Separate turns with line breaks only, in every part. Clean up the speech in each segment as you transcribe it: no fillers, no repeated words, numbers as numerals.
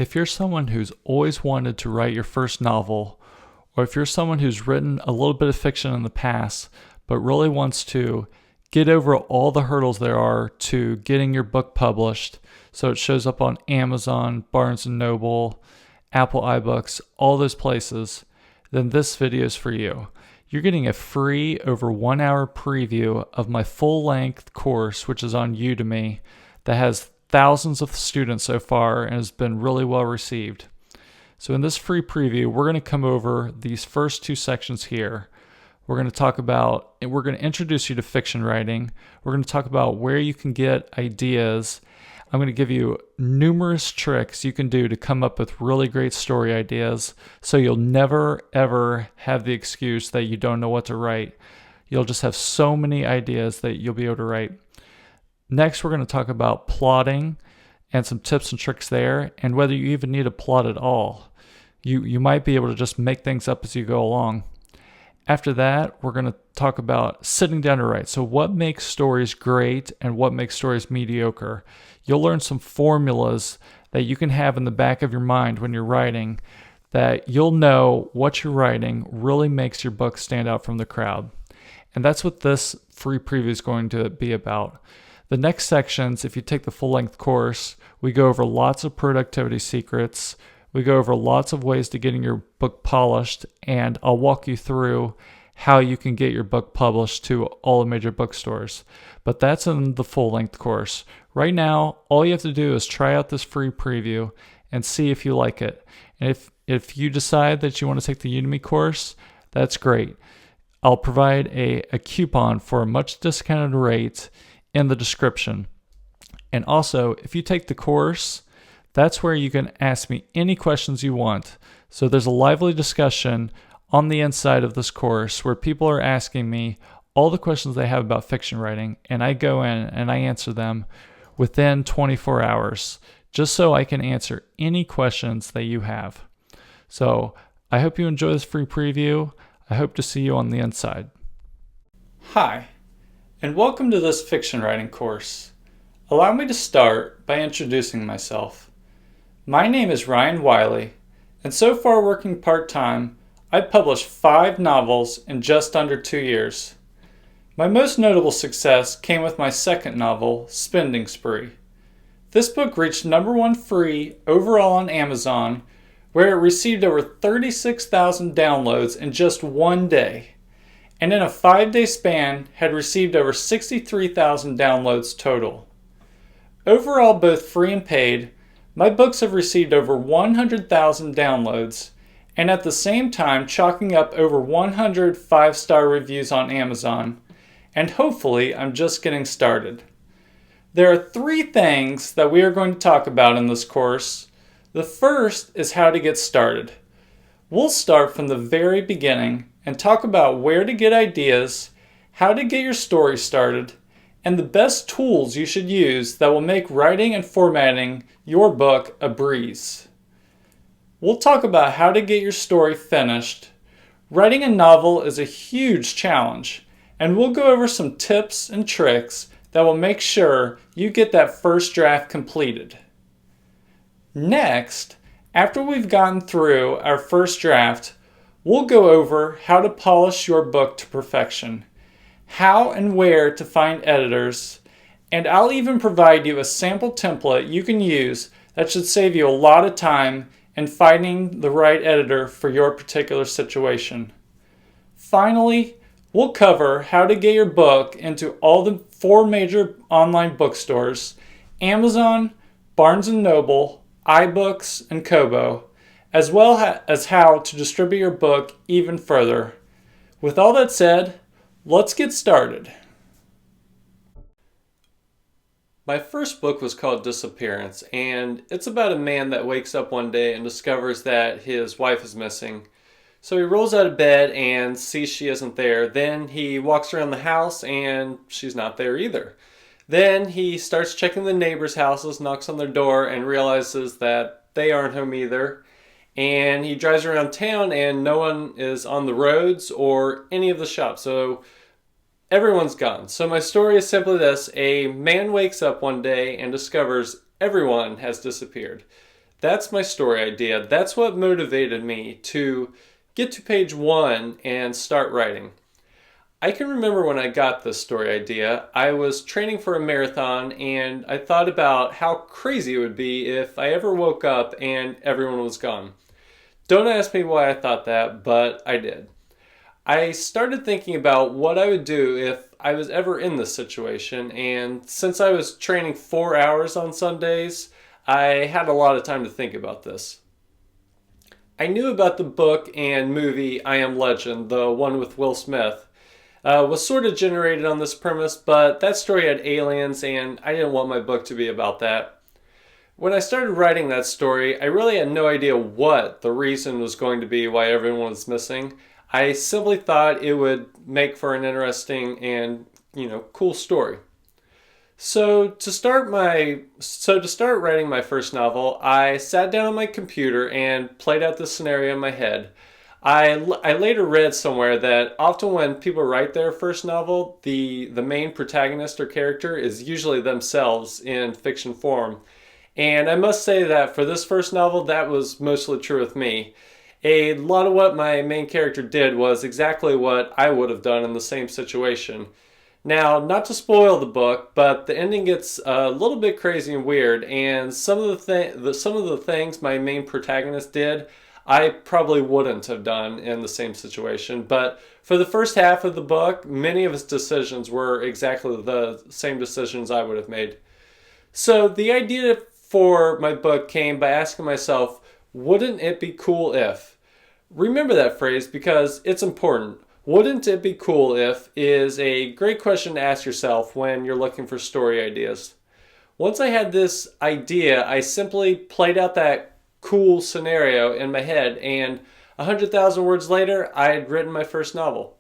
If you're someone who's always wanted to write your first novel, or if you're someone who's written a little bit of fiction in the past, but really wants to get over all the hurdles there are to getting your book published, so it shows up on Amazon, Barnes & Noble, Apple iBooks, all those places, then this video is for you. You're getting a free over 1 hour preview of my full-length course, which is on Udemy, that has thousands of students so far and has been really well received. So in this free preview, we're going to come over these first two sections here. We're going to introduce you to fiction writing. We're going to talk about where you can get ideas. I'm going to give you numerous tricks you can do to come up with really great story ideas, so you'll never ever have the excuse that you don't know what to write. You'll just have so many ideas that you'll be able to write. Next, we're going to talk about plotting and some tips and tricks there, and whether you even need a plot at all. You might be able to just make things up as you go along. After that, we're going to talk about sitting down to write. So what makes stories great and what makes stories mediocre? You'll learn some formulas that you can have in the back of your mind when you're writing, that you'll know what you're writing really makes your book stand out from the crowd. And that's what this free preview is going to be about. The next sections, if you take the full-length course, we go over lots of productivity secrets. We go over lots of ways to getting your book polished, and I'll walk you through how you can get your book published to all the major bookstores. But that's in the full-length course. Right now, all you have to do is try out this free preview and see if you like it. And if you decide that you want to take the Udemy course, that's great. I'll provide a coupon for a much discounted rate in the description. And also, if you take the course, that's where you can ask me any questions you want. So there's a lively discussion on the inside of this course where people are asking me all the questions they have about fiction writing, and I go in and I answer them within 24 hours, just so I can answer any questions that you have. So I hope you enjoy this free preview. I hope to see you on the inside. Hi, and welcome to this fiction writing course. Allow me to start by introducing myself. My name is Ryan Wiley, and so far working part-time, I've published 5 novels in just under 2 years. My most notable success came with my second novel, Spending Spree. This book reached #1 free overall on Amazon, where it received over 36,000 downloads in just one day, and in a 5-day span had received over 63,000 downloads total. Overall, both free and paid, my books have received over 100,000 downloads, and at the same time chalking up over 100 5-star reviews on Amazon, and hopefully I'm just getting started. There are 3 things that we are going to talk about in this course. The first is how to get started. We'll start from the very beginning and talk about where to get ideas, how to get your story started, and the best tools you should use that will make writing and formatting your book a breeze. We'll talk about how to get your story finished. Writing a novel is a huge challenge, and we'll go over some tips and tricks that will make sure you get that first draft completed. Next, after we've gotten through our first draft, we'll go over how to polish your book to perfection, how and where to find editors, and I'll even provide you a sample template you can use that should save you a lot of time in finding the right editor for your particular situation. Finally, we'll cover how to get your book into all the 4 major online bookstores: Amazon, Barnes & Noble, iBooks, and Kobo, as well as how to distribute your book even further. With all that said, let's get started. My first book was called Disappearance, and it's about a man that wakes up one day and discovers that his wife is missing. So he rolls out of bed and sees she isn't there. Then he walks around the house and she's not there either. Then he starts checking the neighbors' houses, knocks on their door, and realizes that they aren't home either. And he drives around town and no one is on the roads or any of the shops. So everyone's gone. So my story is simply this: a man wakes up one day and discovers everyone has disappeared.
That's my story idea. That's what motivated me to get to page 1 and start writing. I can remember when I got this story idea, I was training for a marathon and I thought about how crazy it would be if I ever woke up and everyone was gone. Don't ask me why I thought that, but I did. I started thinking about what I would do if I was ever in this situation, and since I was training 4 hours on Sundays, I had a lot of time to think about this. I knew about the book and movie I Am Legend, the one with Will Smith. Was sort of generated on this premise, but that story had aliens, and I didn't want my book to be about that. When I started writing that story, I really had no idea what the reason was going to be why everyone was missing. I simply thought it would make for an interesting and, cool story. To start writing my first novel, I sat down on my computer and played out the scenario in my head. I later read somewhere that often when people write their first novel, the main protagonist or character is usually themselves in fiction form. And I must say that for this first novel, that was mostly true with me. A lot of what my main character did was exactly what I would have done in the same situation. Now, not to spoil the book, but the ending gets a little bit crazy and weird, and some of the things my main protagonist did, I probably wouldn't have done in the same situation. But for the first half of the book, many of his decisions were exactly the same decisions I would have made. So the idea for my book came by asking myself, wouldn't it be cool if? Remember that phrase because it's important. Wouldn't it be cool if is a great question to ask yourself when you're looking for story ideas. Once I had this idea, I simply played out that cool scenario in my head, and 100,000 words later, I had written my first novel.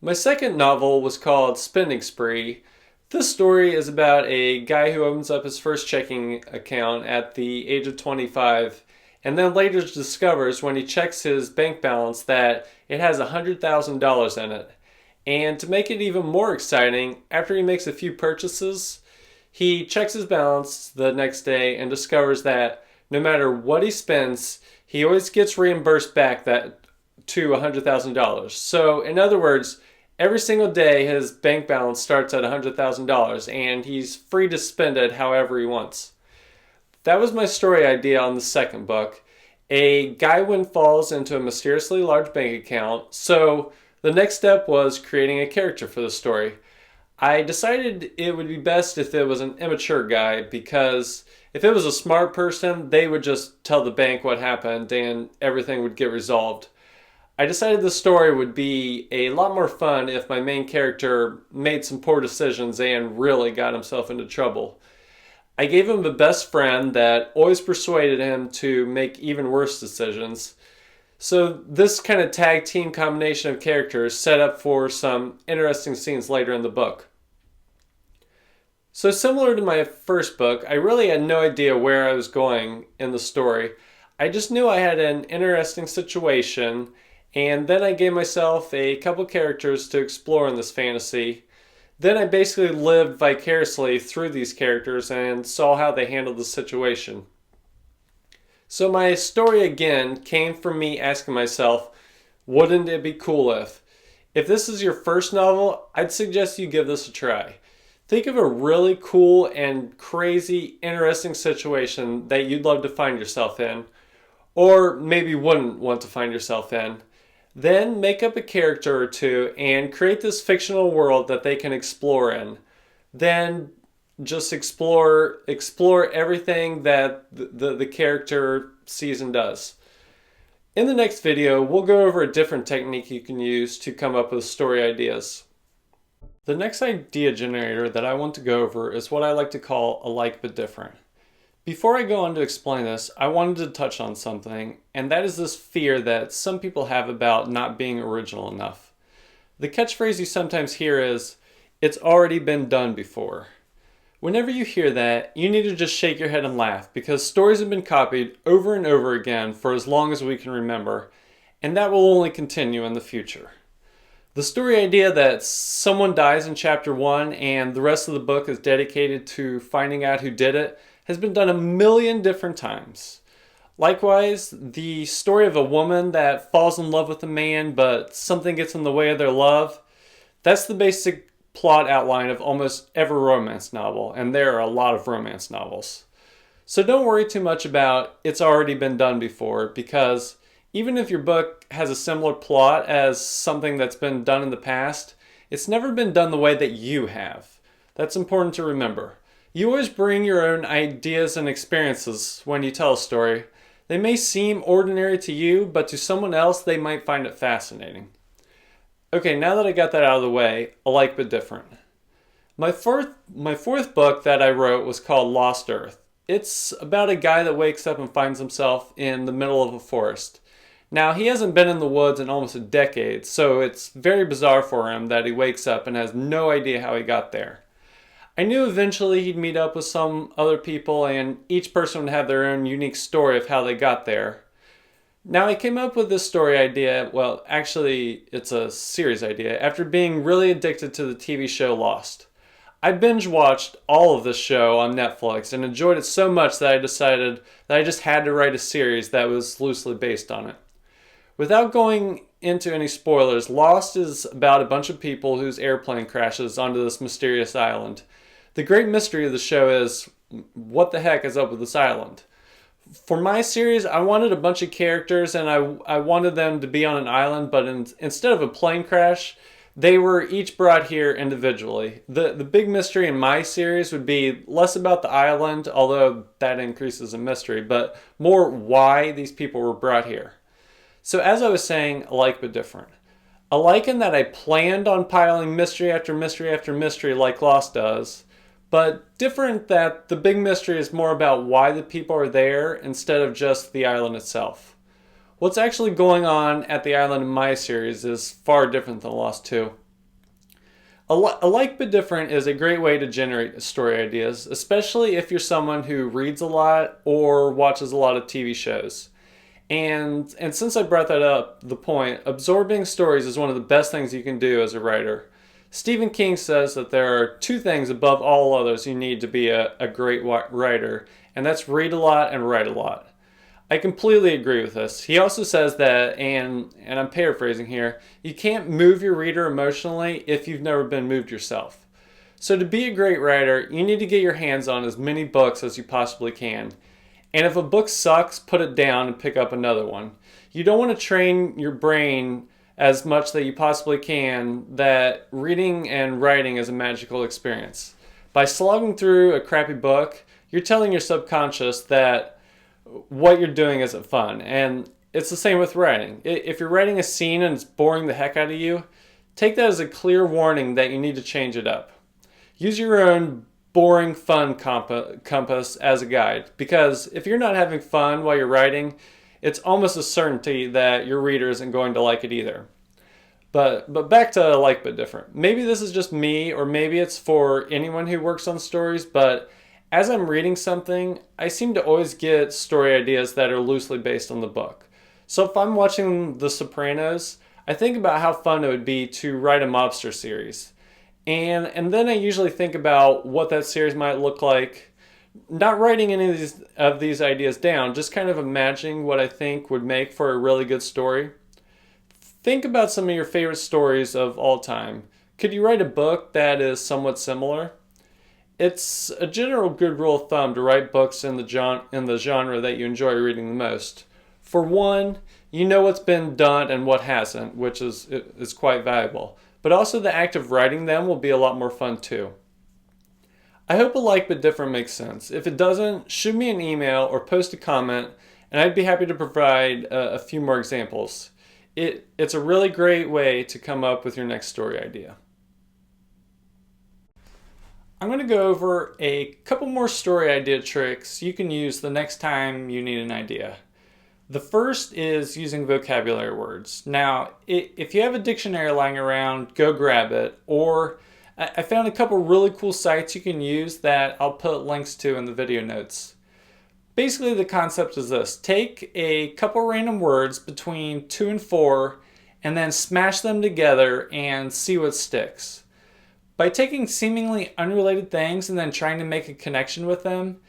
My second novel was called Spending Spree. This story is about a guy who opens up his first checking account at the age of 25 and then later discovers when he checks his bank balance that it has $100,000 in it. And to make it even more exciting, after he makes a few purchases, he checks his balance the next day and discovers that no matter what he spends, he always gets reimbursed back that to $100,000. So in other words, every single day his bank balance starts at $100,000 and he's free to spend it however he wants. That was my story idea on the second book. A guy falls into a mysteriously large bank account, so the next step was creating a character for the story. I decided it would be best if it was an immature guy because if it was a smart person, they would just tell the bank what happened and everything would get resolved. I decided the story would be a lot more fun if my main character made some poor decisions and really got himself into trouble. I gave him a best friend that always persuaded him to make even worse decisions. So this kind of tag team combination of characters set up for some interesting scenes later in the book. So similar to my first book, I really had no idea where I was going in the story. I just knew I had an interesting situation, and then I gave myself a couple characters to explore in this fantasy. Then I basically lived vicariously through these characters and saw how they handled the situation. So my story again came from me asking myself, wouldn't it be cool if? If this is your first novel, I'd suggest you give this a try. Think of a really cool and crazy, interesting situation that you'd love to find yourself in, or maybe wouldn't want to find yourself in. Then make up a character or two and create this fictional world that they can explore in. Then just explore everything that the character sees and does. In the next video, we'll go over a different technique you can use to come up with story ideas. The next idea generator that I want to go over is what I like to call alike but different. Before I go on to explain this, I wanted to touch on something, and that is this fear that some people have about not being original enough. The catchphrase you sometimes hear is, "It's already been done before." Whenever you hear that, you need to just shake your head and laugh because stories have been copied over and over again for as long as we can remember, and that will only continue in the future. The story idea that someone dies in chapter 1 and the rest of the book is dedicated to finding out who did it has been done a million different times. Likewise, the story of a woman that falls in love with a man but something gets in the way of their love, that's the basic plot outline of almost every romance novel, and there are a lot of romance novels. So don't worry too much about it's already been done before, because even if your book has a similar plot as something that's been done in the past, it's never been done the way that you have. That's important to remember. You always bring your own ideas and experiences when you tell a story. They may seem ordinary to you, but to someone else, they might find it fascinating. Okay, now that I got that out of the way, alike but different. My fourth book that I wrote was called Lost Earth. It's about a guy that wakes up and finds himself in the middle of a forest. Now, he hasn't been in the woods in almost a decade, so it's very bizarre for him that he wakes up and has no idea how he got there. I knew eventually he'd meet up with some other people, and each person would have their own unique story of how they got there. Now, I came up with this story idea, well, actually, it's a series idea, after being really addicted to the TV show Lost. I binge watched all of this show on Netflix and enjoyed it so much that I decided that I just had to write a series that was loosely based on it. Without going into any spoilers, Lost is about a bunch of people whose airplane crashes onto this mysterious island. The great mystery of the show is, what the heck is up with this island? For my series, I wanted a bunch of characters, and I wanted them to be on an island, but instead of a plane crash, they were each brought here individually. The big mystery in my series would be less about the island, although that increases in mystery, but more why these people were brought here. So as I was saying, alike but different. Alike in that I planned on piling mystery after mystery after mystery like Lost does, but different that the big mystery is more about why the people are there instead of just the island itself. What's actually going on at the island in my series is far different than Lost 2. Alike but different is a great way to generate story ideas, especially if you're someone who reads a lot or watches a lot of TV shows. And since I brought that up, the point, absorbing stories is one of the best things you can do as a writer. Stephen King says that there are two things above all others you need to be a great writer, and that's read a lot and write a lot. I completely agree with this. He also says that, and I'm paraphrasing here, you can't move your reader emotionally if you've never been moved yourself. So to be a great writer, you need to get your hands on as many books as you possibly can. And if a book sucks, put it down and pick up another one. You don't want to train your brain as much that you possibly can that reading and writing is a magical experience. By slogging through a crappy book, you're telling your subconscious that what you're doing isn't fun. And it's the same with writing. If you're writing a scene and it's boring the heck out of you, take that as a clear warning that you need to change it up. Use your own boring fun compass as a guide, because if you're not having fun while you're writing, it's almost a certainty that your reader isn't going to like it either. But back to alike but different. Maybe this is just me, or maybe it's for anyone who works on stories, but as I'm reading something, I seem to always get story ideas that are loosely based on the book. So if I'm watching The Sopranos, I think about how fun it would be to write a mobster series. And then I usually think about what that series might look like, not writing any of these ideas down, just kind of imagining what I think would make for a really good story. Think about some of your favorite stories of all time. Could you write a book that is somewhat similar? It's a general good rule of thumb to write books in the genre that you enjoy reading the most. For one, you know what's been done and what hasn't, which is quite valuable. But also the act of writing them will be a lot more fun too. I hope alike but different makes sense. If it doesn't, shoot me an email or post a comment, and I'd be happy to provide a few more examples. It's a really great way to come up with your next story idea. I'm going to go over a couple more story idea tricks you can use the next time you need an idea. The first is using vocabulary words. Now, if you have a dictionary lying around, go grab it. Or I found a couple really cool sites you can use that I'll put links to in the video notes. Basically, the concept is this. Take a couple random words between 2 and 4 and then smash them together and see what sticks. By taking seemingly unrelated things and then trying to make a connection with them,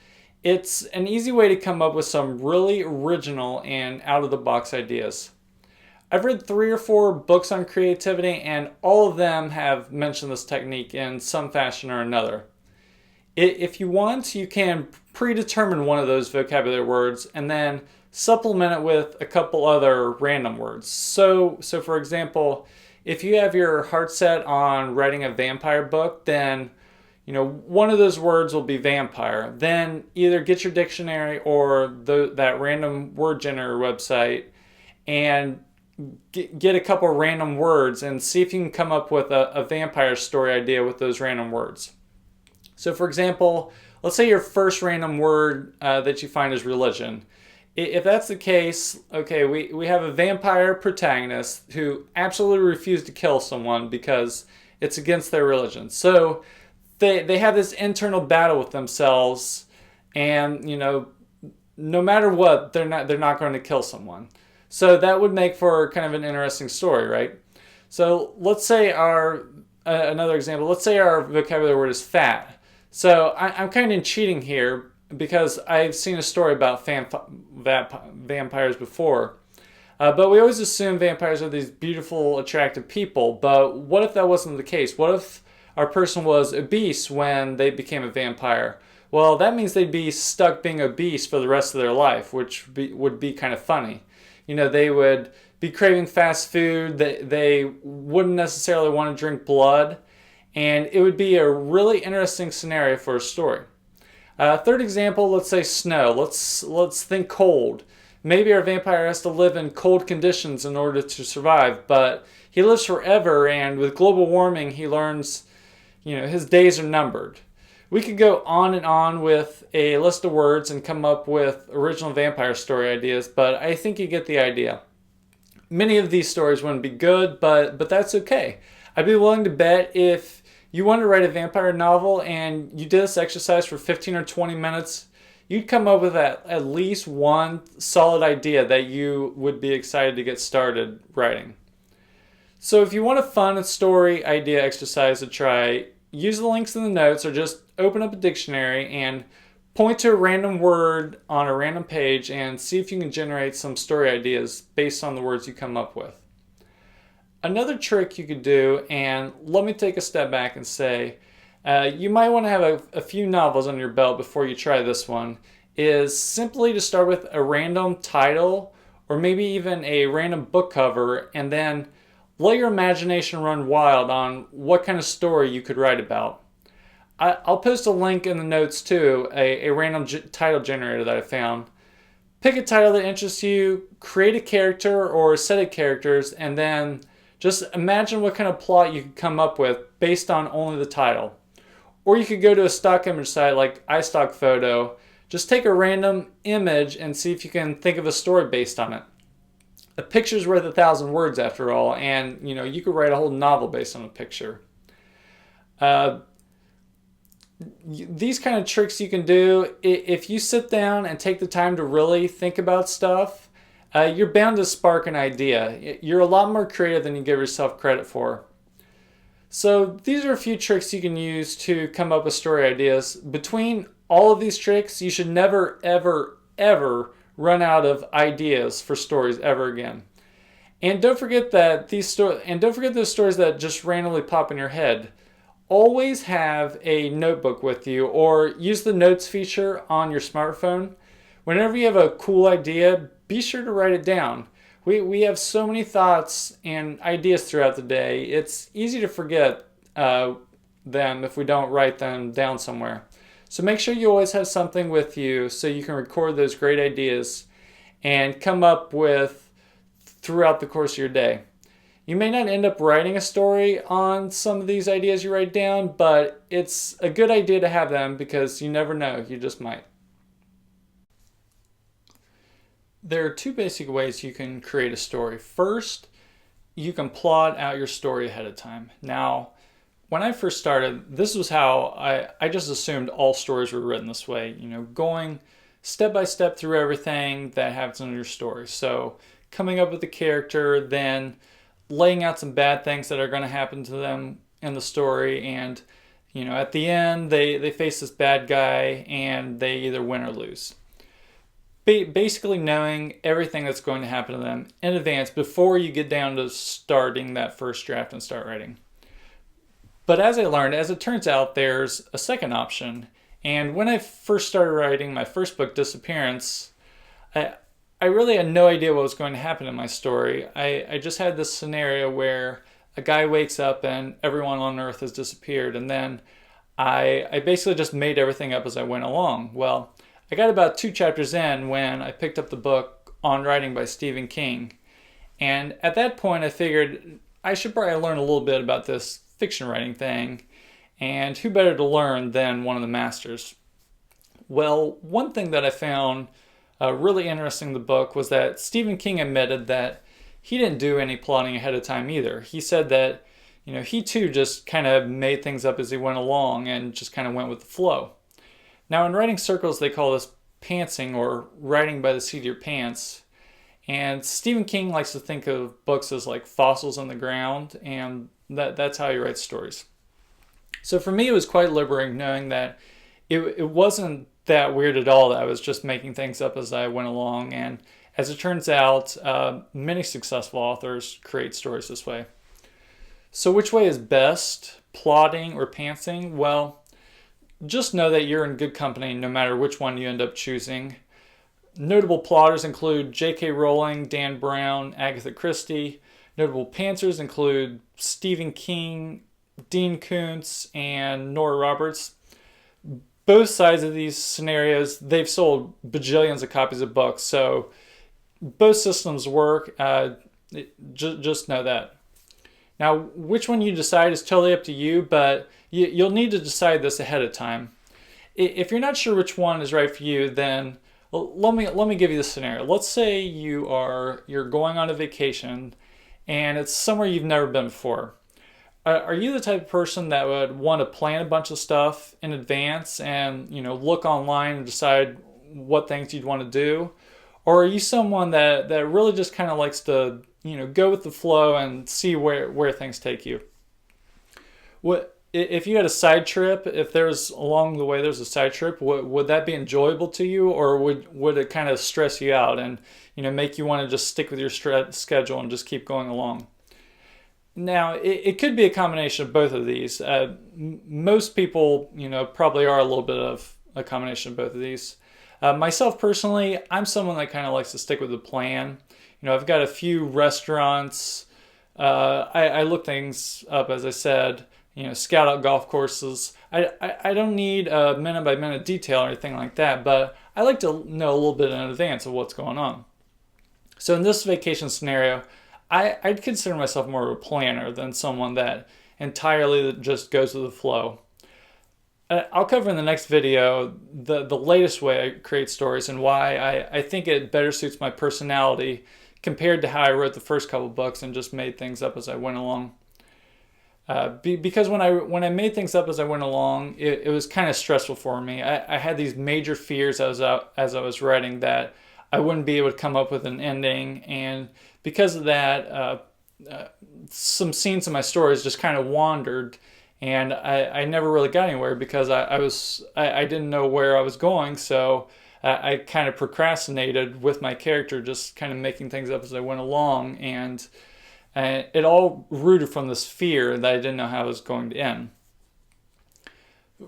It's an easy way to come up with some really original and out of the box ideas. I've read 3 or 4 books on creativity, and all of them have mentioned this technique in some fashion or another. If you want, you can predetermine one of those vocabulary words and then supplement it with a couple other random words. So for example, if you have your heart set on writing a vampire book, then one of those words will be vampire. Then either get your dictionary or that random word generator website and get a couple random words and see if you can come up with a vampire story idea with those random words. So for example, let's say your first random word that you find is religion. If that's the case, okay, we have a vampire protagonist who absolutely refused to kill someone because it's against their religion. So they have this internal battle with themselves, and no matter what, they're not going to kill someone. So that would make for kind of an interesting story, right? So let's say another example, let's say our vocabulary word is fat. So I'm kind of cheating here because I've seen a story about vampires before. But we always assume vampires are these beautiful, attractive people. But what if that wasn't the case? What if our person was obese when they became a vampire? Well, that means they'd be stuck being obese for the rest of their life, which would be kind of funny. They would be craving fast food. They wouldn't necessarily want to drink blood. And it would be a really interesting scenario for a story. Third example, let's say snow. Let's think cold. Maybe our vampire has to live in cold conditions in order to survive, but he lives forever, and with global warming, he learns, his days are numbered. We could go on and on with a list of words and come up with original vampire story ideas, but I think you get the idea. Many of these stories wouldn't be good, but that's okay. I'd be willing to bet if you want to write a vampire novel and you did this exercise for 15 or 20 minutes, you'd come up with at least one solid idea that you would be excited to get started writing. So if you want a fun story idea exercise to try, use the links in the notes or just open up a dictionary and point to a random word on a random page and see if you can generate some story ideas based on the words you come up with. Another trick you could do, and let me take a step back and say, you might want to have a few novels on your belt before you try this one, is simply to start with a random title or maybe even a random book cover and then let your imagination run wild on what kind of story you could write about. I'll post a link in the notes to a random title generator that I found. Pick a title that interests you, create a character or a set of characters, and then just imagine what kind of plot you could come up with based on only the title. Or you could go to a stock image site like iStockPhoto, just take a random image and see if you can think of a story based on it. A picture's worth 1,000 words after all, and you could write a whole novel based on a picture. These kind of tricks you can do, if you sit down and take the time to really think about stuff, you're bound to spark an idea. You're a lot more creative than you give yourself credit for. So these are a few tricks you can use to come up with story ideas. Between all of these tricks, you should never, ever, ever run out of ideas for stories ever again. And don't forget those stories that just randomly pop in your head. Always have a notebook with you or use the notes feature on your smartphone. Whenever you have a cool idea, be sure to write it down. We have so many thoughts and ideas throughout the day. It's easy to forget them if we don't write them down somewhere. So make sure you always have something with you so you can record those great ideas and come up with throughout the course of your day. You may not end up writing a story on some of these ideas you write down, but it's a good idea to have them because you never know, you just might. There are 2 basic ways you can create a story. First, you can plot out your story ahead of time. Now, when I first started, this was how I just assumed all stories were written this way, going step by step through everything that happens in your story. So coming up with a character, then laying out some bad things that are going to happen to them in the story, and at the end, they face this bad guy and they either win or lose. Basically, knowing everything that's going to happen to them in advance before you get down to starting that first draft and start writing. But as I learned, as it turns out, there's a second option. And when I first started writing my first book, Disappearance, I really had no idea what was going to happen in my story. I just had this scenario where a guy wakes up and everyone on Earth has disappeared. And then I basically just made everything up as I went along. Well, I got about 2 chapters in when I picked up the book On Writing by Stephen King. And at that point, I figured I should probably learn a little bit about this fiction writing thing. And who better to learn than one of the masters? Well, one thing that I found really interesting in the book was that Stephen King admitted that he didn't do any plotting ahead of time either. He said that, he too just kind of made things up as he went along and just kind of went with the flow. Now, in writing circles, they call this pantsing, or writing by the seat of your pants. And Stephen King likes to think of books as like fossils in the ground, and that's how he writes stories. So for me, it was quite liberating knowing that it wasn't that weird at all that I was just making things up as I went along. And as it turns out, many successful authors create stories this way. So which way is best, plotting or pantsing? Well, just know that you're in good company no matter which one you end up choosing. Notable plotters include J.K. Rowling, Dan Brown, Agatha Christie. Notable pantsers include Stephen King, Dean Koontz, and Nora Roberts. Both sides of these scenarios, they've sold bajillions of copies of books, so both systems work. Just know that. Now, which one you decide is totally up to you, but you'll need to decide this ahead of time. If you're not sure which one is right for you, then let me give you the scenario. Let's say you're going on a vacation, and it's somewhere you've never been before. Are you the type of person that would want to plan a bunch of stuff in advance and look online and decide what things you'd want to do? Or are you someone that really just kind of likes to go with the flow and see where things take you? What if you had a side trip? If there's along the way there's a side trip, would that be enjoyable to you, or would it kind of stress you out and make you want to just stick with your schedule and just keep going along? Now, it could be a combination of both of these. Most people, probably are a little bit of a combination of both of these. Myself personally, I'm someone that kind of likes to stick with the plan. I've got a few restaurants. I look things up, as I said, scout out golf courses. I don't need a minute by minute detail or anything like that, but I like to know a little bit in advance of what's going on. So in this vacation scenario, I'd consider myself more of a planner than someone that entirely just goes with the flow. I'll cover in the next video the latest way I create stories and why I think it better suits my personality compared to how I wrote the first couple books and just made things up as I went along. Because when I made things up as I went along, it was kind of stressful for me. I had these major fears as I was writing that I wouldn't be able to come up with an ending, and because of that, some scenes in my stories just kind of wandered, and I never really got anywhere because I didn't know where I was going, so I kind of procrastinated with my character, just kind of making things up as I went along, and it all rooted from this fear that I didn't know how it was going to end.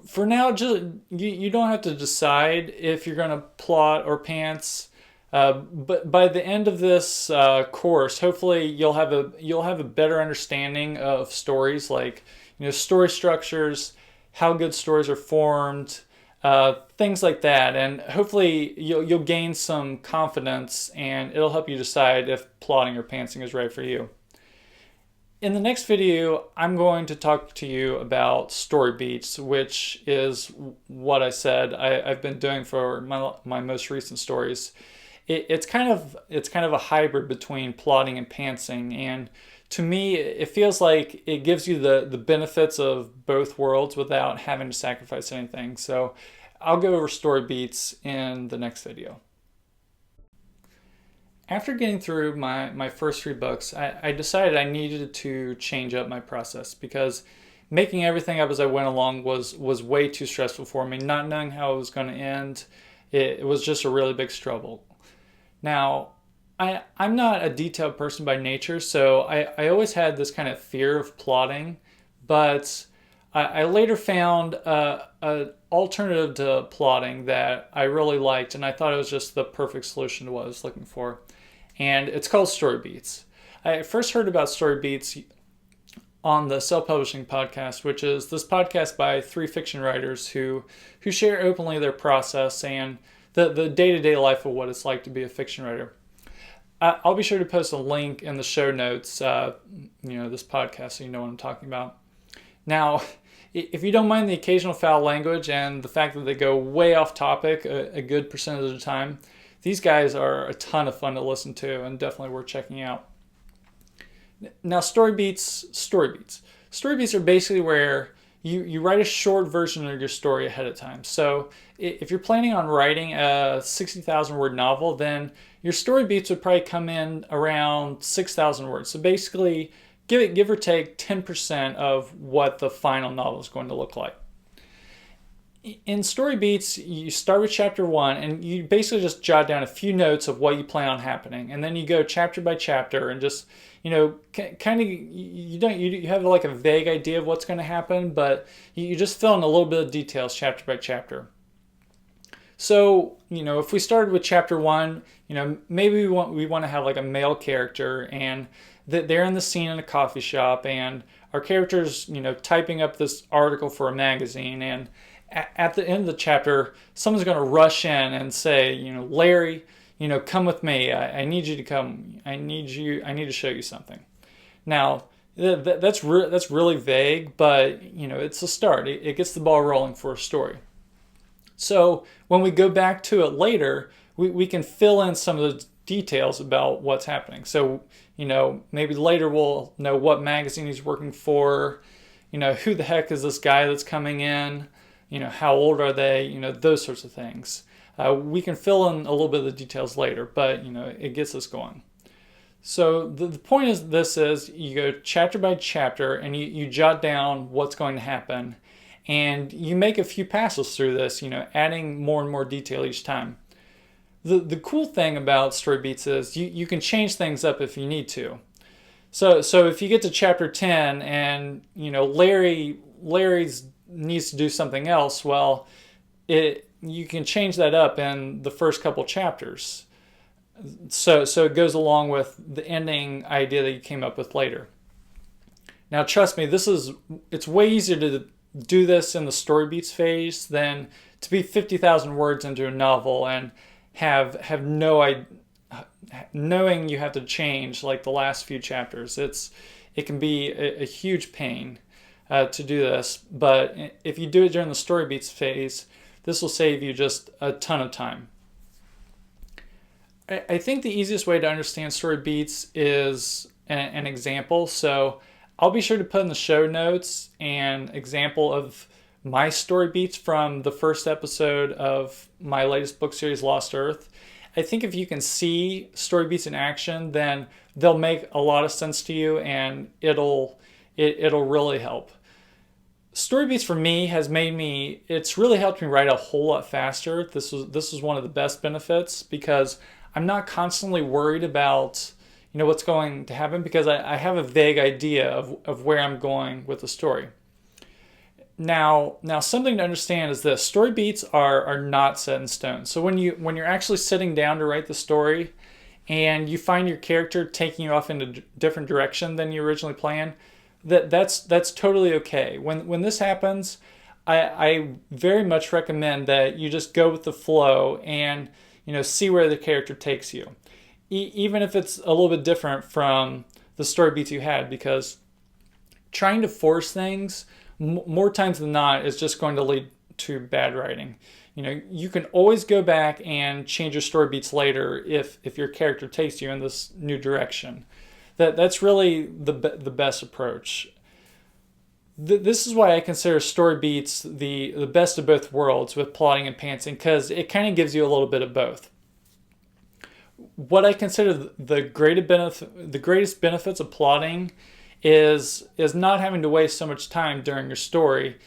For now, just you don't have to decide if you're going to plot or pants. But by the end of this course, hopefully you'll have a better understanding of stories, like story structures, how good stories are formed, things like that, and hopefully you'll gain some confidence, and it'll help you decide if plotting or pantsing is right for you. In the next video, I'm going to talk to you about story beats, which is what I said I've been doing for my most recent stories. It's kind of a hybrid between plotting and pantsing, and to me, it feels like it gives you the benefits of both worlds without having to sacrifice anything. So I'll go over story beats in the next video. After getting through my first 3 books, I decided I needed to change up my process because making everything up as I went along was way too stressful for me. Not knowing how it was going to end, it was just a really big struggle. Now, I'm not a detailed person by nature, so I always had this kind of fear of plotting, but I later found an alternative to plotting that I really liked, and I thought it was just the perfect solution to what I was looking for. And it's called Story Beats. I first heard about Story Beats on the Self Publishing Podcast, which is this podcast by three fiction writers who share openly their process and the day-to-day life of what it's like to be a fiction writer. I'll be sure to post a link in the show notes, this podcast, so you know what I'm talking about. Now, if you don't mind the occasional foul language and the fact that they go way off topic a good percentage of the time, these guys are a ton of fun to listen to and definitely worth checking out. Now, Story Beats are basically where you write a short version of your story ahead of time. So if you're planning on writing a 60,000 word novel, then your story beats would probably come in around 6,000 words. So basically, give or take 10% of what the final novel is going to look like. In Story Beats, you start with chapter 1, and you basically just jot down a few notes of what you plan on happening, and then you go chapter by chapter and just kind of you have like a vague idea of what's going to happen, but you just fill in a little bit of details chapter by chapter. So if we started with chapter 1, maybe we want to have like a male character, and that they're in the scene in a coffee shop, and our character's typing up this article for a magazine, and at the end of the chapter, someone's going to rush in and say, Larry, come with me. I need you to come. I need to show you something. Now, that's really vague, but it's a start. It gets the ball rolling for a story. So when we go back to it later, we can fill in some of the details about what's happening. So maybe later we'll know what magazine he's working for. Who the heck is this guy that's coming in? How old are they? Those sorts of things. We can fill in a little bit of the details later, but it gets us going. So the point is, this is you go chapter by chapter and you jot down what's going to happen, and you make a few passes through this, adding more and more detail each time. The cool thing about Story Beats is you can change things up if you need to. So if you get to chapter 10 and Larry's needs to do something else, well, you can change that up in the first couple chapters. So it goes along with the ending idea that you came up with later. Now, trust me, it's way easier to do this in the Story Beats phase than to be 50,000 words into a novel and have no idea, knowing you have to change like the last few chapters. It can be a huge pain to do this, but if you do it during the Story Beats phase, this will save you just a ton of time. I think the easiest way to understand Story Beats is an example. So I'll be sure to put in the show notes an example of my Story Beats from the first episode of my latest book series, Lost Earth. I think if you can see Story Beats in action, then they'll make a lot of sense to you, and it'll really help. Story Beats for me it's really helped me write a whole lot faster. This was one of the best benefits, because I'm not constantly worried about what's going to happen, because I have a vague idea of where I'm going with the story. Now something to understand is this: Story Beats are not set in stone. So when you're actually sitting down to write the story and you find your character taking you off in a different direction than you originally planned, that's totally okay. When this happens, I very much recommend that you just go with the flow and see where the character takes you, even if it's a little bit different from the Story Beats you had, because trying to force things more times than not is just going to lead to bad writing. You can always go back and change your Story Beats later if your character takes you in this new direction. That's really the best approach. This is why I consider Story Beats the best of both worlds with plotting and pantsing, because it kind of gives you a little bit of both. What I consider the greatest benefits of plotting is not having to waste so much time during your story,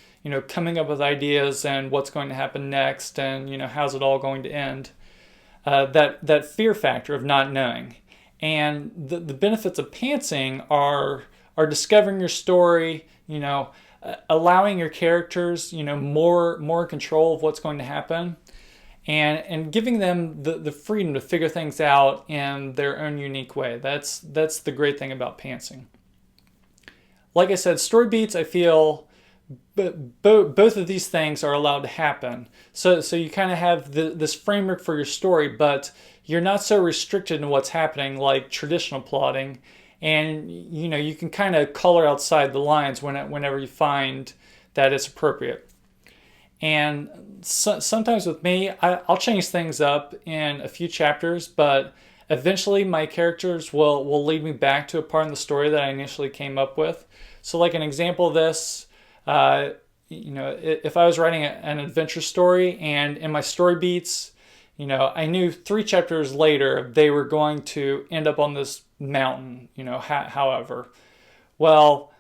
coming up with ideas and what's going to happen next, and how's it all going to end. That fear factor of not knowing, and the benefits of pantsing are discovering your story, allowing your characters, more control of what's going to happen, and giving them the freedom to figure things out in their own unique way. That's the great thing about pantsing. Like I said, story beats, I feel both of these things are allowed to happen. So you kind of have this framework for your story, but you're not so restricted in what's happening like traditional plotting. And you can kind of color outside the lines whenever you find that it's appropriate. And sometimes with me, I'll change things up in a few chapters, but eventually my characters will lead me back to a part in the story that I initially came up with. So like an example of this, if I was writing an adventure story and in my story beats, I knew 3 chapters later they were going to end up on this mountain, however. Well,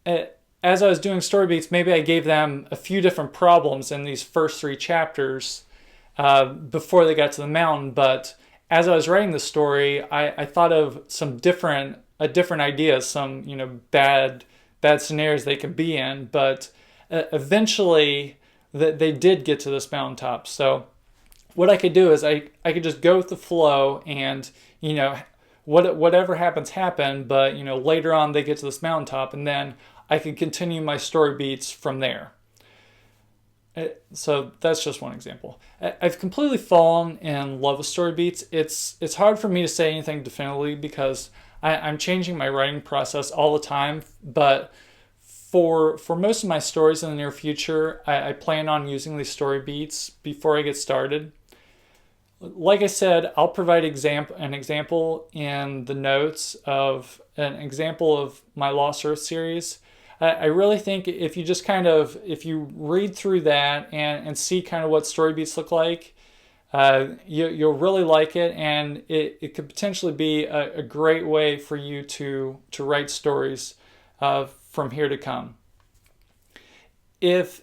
as I was doing story beats, maybe I gave them a few different problems in these first 3 chapters before they got to the mountain. But as I was writing the story, I thought of some different ideas, some bad scenarios they could be in. But eventually, they did get to this mountaintop. So what I could do is I could just go with the flow, and whatever happens, but later on they get to this mountaintop, and then I could continue my story beats from there. So that's just one example. I've completely fallen in love with story beats. It's hard for me to say anything definitively because I'm changing my writing process all the time. But for most of my stories in the near future, I plan on using these story beats before I get started. Like I said, I'll provide an example in the notes of an example of my Lost Earth series. I really think if you read through that and see kind of what story beats look like, you'll really like it, and it could potentially be a great way for you to write stories from here to come. If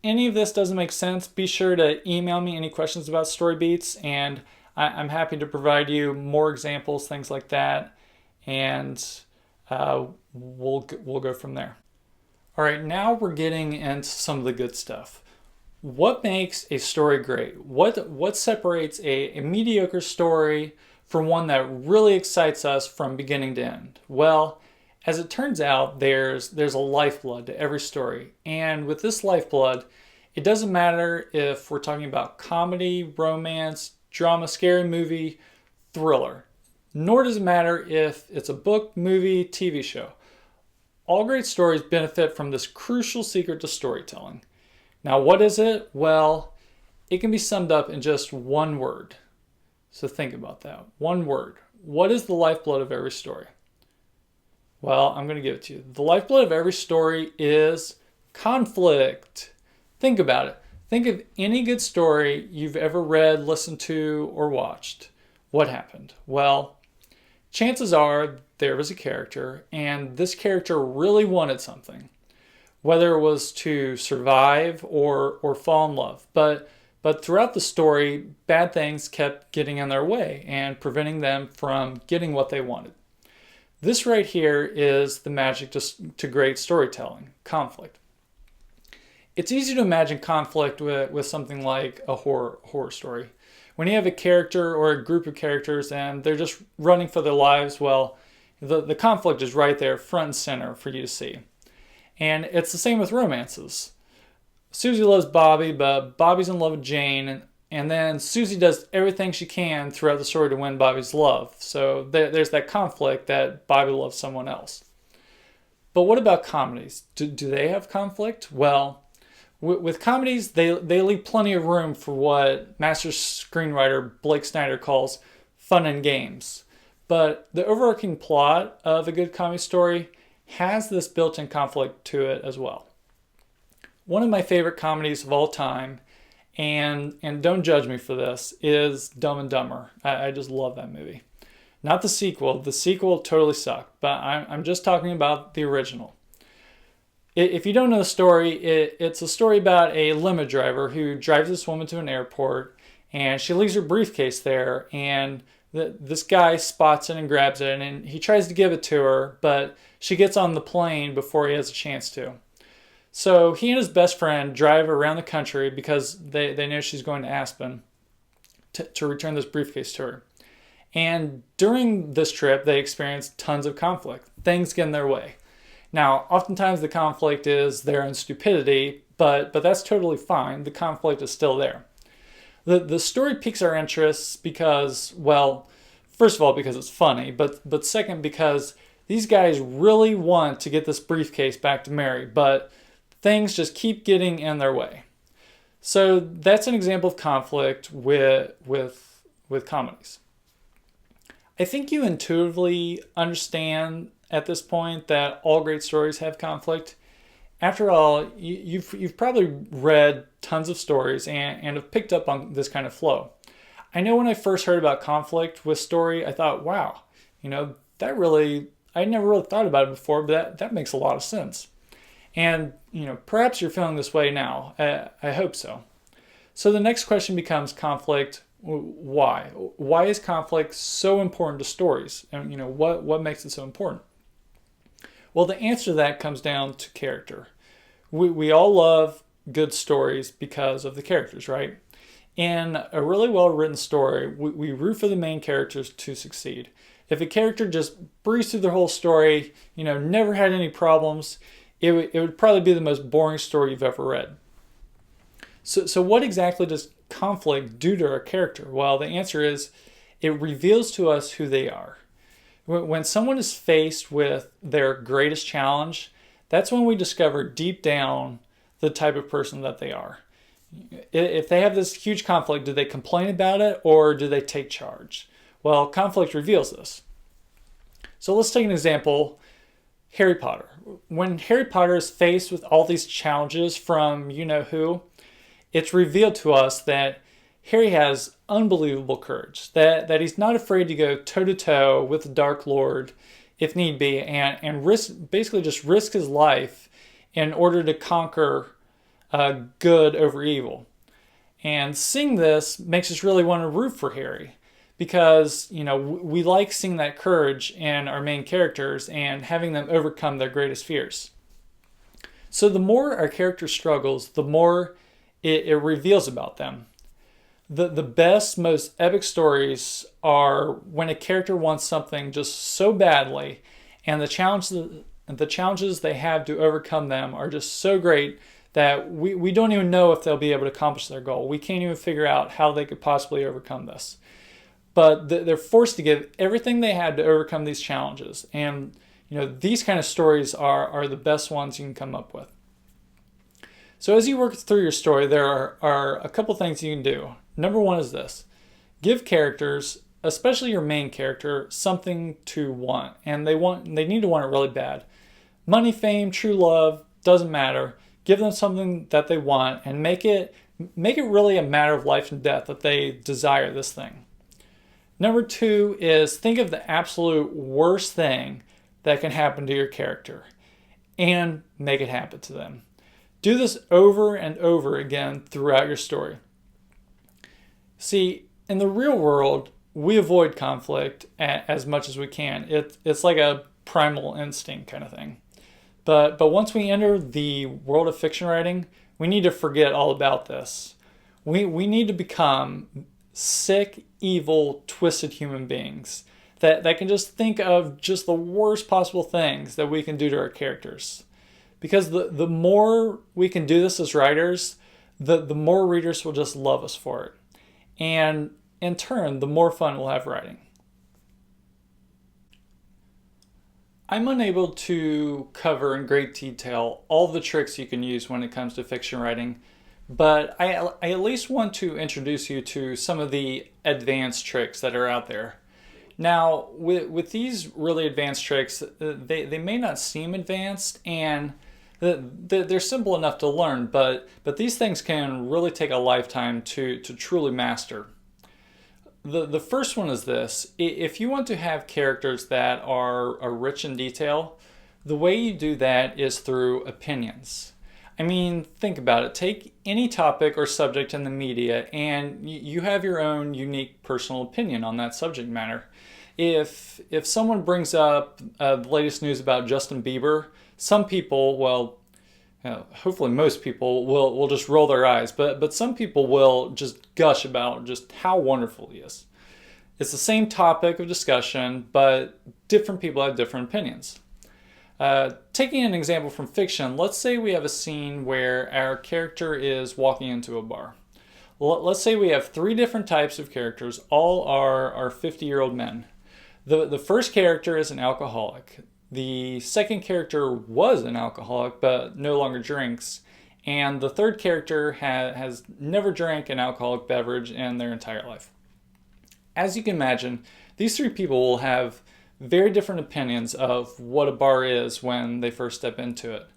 any of this doesn't make sense, be sure to email me any questions about story beats, and I'm happy to provide you more examples, things like that, and we'll go from there. All right, now we're getting into some of the good stuff. What makes a story great? What separates a mediocre story from one that really excites us from beginning to end? Well, as it turns out, there's a lifeblood to every story. And with this lifeblood, it doesn't matter if we're talking about comedy, romance, drama, scary movie, thriller. Nor does it matter if it's a book, movie, TV show. All great stories benefit from this crucial secret to storytelling. Now, what is it? Well, it can be summed up in just one word. So think about that. One word. What is the lifeblood of every story? Well, I'm going to give it to you. The lifeblood of every story is conflict. Think about it. Think of any good story you've ever read, listened to, or watched. What happened? Well, chances are there was a character, and this character really wanted something, whether it was to survive or fall in love. But throughout the story, bad things kept getting in their way and preventing them from getting what they wanted. This right here is the magic to great storytelling, conflict. It's easy to imagine conflict with something like a horror story. When you have a character or a group of characters and they're just running for their lives, well, the conflict is right there, front and center for you to see. And it's the same with romances. Susie loves Bobby, but Bobby's in love with Jane, and then Susie does everything she can throughout the story to win Bobby's love. So there's that conflict that Bobby loves someone else. But what about comedies? Do they have conflict? Well, with comedies, they leave plenty of room for what master screenwriter Blake Snyder calls fun and games. But the overarching plot of a good comedy story has this built-in conflict to it as well. One of my favorite comedies of all time, and don't judge me for this, is Dumb and Dumber. I just love that movie. Not the sequel. The sequel totally sucked, but I'm just talking about the original. If you don't know the story, it's a story about a limo driver who drives this woman to an airport, and she leaves her briefcase there, and this guy spots it and grabs it, and he tries to give it to her, but she gets on the plane before he has a chance to. So he and his best friend drive around the country because they know she's going to Aspen to return this briefcase to her. And during this trip, they experience tons of conflict. Things get in their way. Now, oftentimes the conflict is their own stupidity, but that's totally fine. The conflict is still there. The story piques our interests because, well, first of all, because it's funny, but second, because these guys really want to get this briefcase back to Mary, but things just keep getting in their way. So that's an example of conflict with comedies. I think you intuitively understand at this point that all great stories have conflict. After all, you've probably read tons of stories and have picked up on this kind of flow. I know when I first heard about conflict with story, I thought, wow, I never really thought about it before, but that makes a lot of sense. And, perhaps you're feeling this way now. I hope so. So the next question becomes conflict. Why? Why is conflict so important to stories? And, what makes it so important? Well, the answer to that comes down to character. We all love good stories because of the characters, right? In a really well-written story, we root for the main characters to succeed. If a character just breezed through their whole story, never had any problems, it would probably be the most boring story you've ever read. So what exactly does conflict do to our character? Well, the answer is it reveals to us who they are. When someone is faced with their greatest challenge, that's when we discover deep down the type of person that they are. If they have this huge conflict, do they complain about it or do they take charge? Well, conflict reveals this. So let's take an example, Harry Potter. When Harry Potter is faced with all these challenges from you-know-who, it's revealed to us that Harry has unbelievable courage, that he's not afraid to go toe-to-toe with the Dark Lord if need be, and basically just risk his life in order to conquer good over evil. And seeing this makes us really want to root for Harry because, we like seeing that courage in our main characters and having them overcome their greatest fears. So the more our character struggles, the more it reveals about them. The best, most epic stories are when a character wants something just so badly, and the challenges they have to overcome them are just so great that we don't even know if they'll be able to accomplish their goal. We can't even figure out how they could possibly overcome this. But they're forced to give everything they had to overcome these challenges. And these kind of stories are the best ones you can come up with. So as you work through your story, there are a couple things you can do. Number one is this. Give characters, especially your main character, something to want. And they need to want it really bad. Money, fame, true love, doesn't matter. Give them something that they want and make it really a matter of life and death that they desire this thing. Number two is think of the absolute worst thing that can happen to your character and make it happen to them. Do this over and over again throughout your story. See, in the real world, we avoid conflict as much as we can. It's like a primal instinct kind of thing. But once we enter the world of fiction writing, we need to forget all about this. We need to become sick, evil, twisted human beings that can just think of just the worst possible things that we can do to our characters. Because the more we can do this as writers, the more readers will just love us for it. And in turn, the more fun we'll have writing. I'm unable to cover in great detail all the tricks you can use when it comes to fiction writing, but I at least want to introduce you to some of the advanced tricks that are out there. Now, with these really advanced tricks, they may not seem advanced and they're simple enough to learn, but these things can really take a lifetime to truly master. The first one is this. If you want to have characters that are rich in detail, the way you do that is through opinions. I mean, think about it. Take any topic or subject in the media, and you have your own unique personal opinion on that subject matter. If someone brings up the latest news about Justin Bieber, some people, well, hopefully most people will just roll their eyes, but some people will just gush about just how wonderful he is. It's the same topic of discussion, but different people have different opinions. Taking an example from fiction, let's say we have a scene where our character is walking into a bar. Let's say we have three different types of characters, all are 50-year-old men. The first character is an alcoholic. The second character was an alcoholic but no longer drinks. And the third character has never drank an alcoholic beverage in their entire life. As you can imagine, these three people will have very different opinions of what a bar is when they first step into it.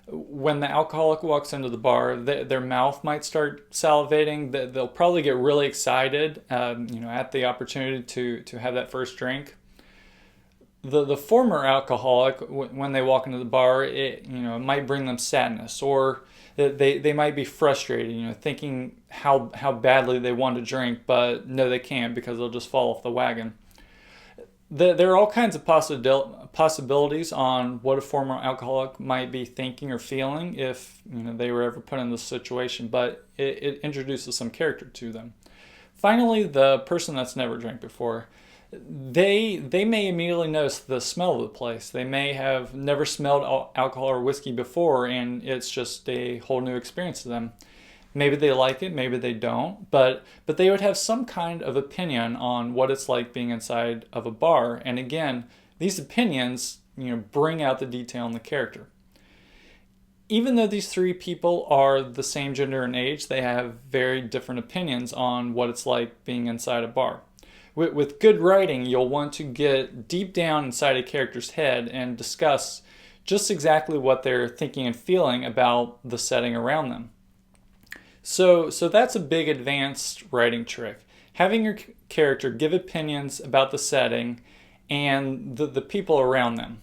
When the alcoholic walks into the bar, their mouth might start salivating. They'll probably get really excited, at the opportunity to have that first drink. The former alcoholic, when they walk into the bar, it might bring them sadness, or they might be frustrated, thinking how badly they want to drink, but no, they can't because they'll just fall off the wagon. There are all kinds of possibilities on what a former alcoholic might be thinking or feeling if they were ever put in this situation, but it introduces some character to them. Finally, the person that's never drank before, they may immediately notice the smell of the place. They may have never smelled alcohol or whiskey before, and it's just a whole new experience to them. Maybe they like it, maybe they don't, but they would have some kind of opinion on what it's like being inside of a bar. And again, these opinions, bring out the detail in the character. Even though these three people are the same gender and age, they have very different opinions on what it's like being inside a bar. With good writing, you'll want to get deep down inside a character's head and discuss just exactly what they're thinking and feeling about the setting around them. So that's a big advanced writing trick. Having your character give opinions about the setting and the people around them.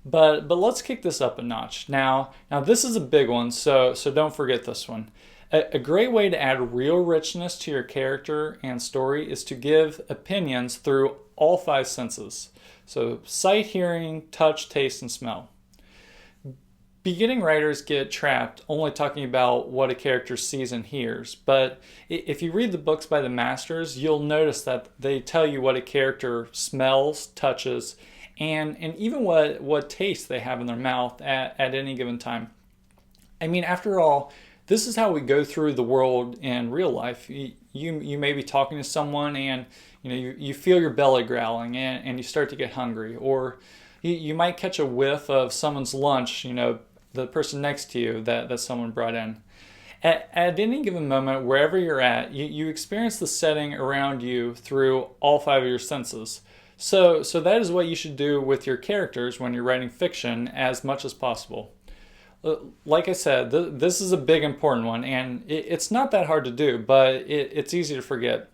But let's kick this up a notch. Now this is a big one, so don't forget this one. A great way to add real richness to your character and story is to give opinions through all five senses. So sight, hearing, touch, taste, and smell. Beginning writers get trapped only talking about what a character sees and hears, but if you read the books by the masters, you'll notice that they tell you what a character smells, touches, and even what taste they have in their mouth at any given time. I mean, after all, this is how we go through the world in real life. You may be talking to someone and you feel your belly growling and you start to get hungry, or you might catch a whiff of someone's lunch, the person next to you that someone brought in. At any given moment, wherever you're at, you experience the setting around you through all five of your senses. So that is what you should do with your characters when you're writing fiction as much as possible. Like I said, this is a big important one, and it's not that hard to do, but it's easy to forget.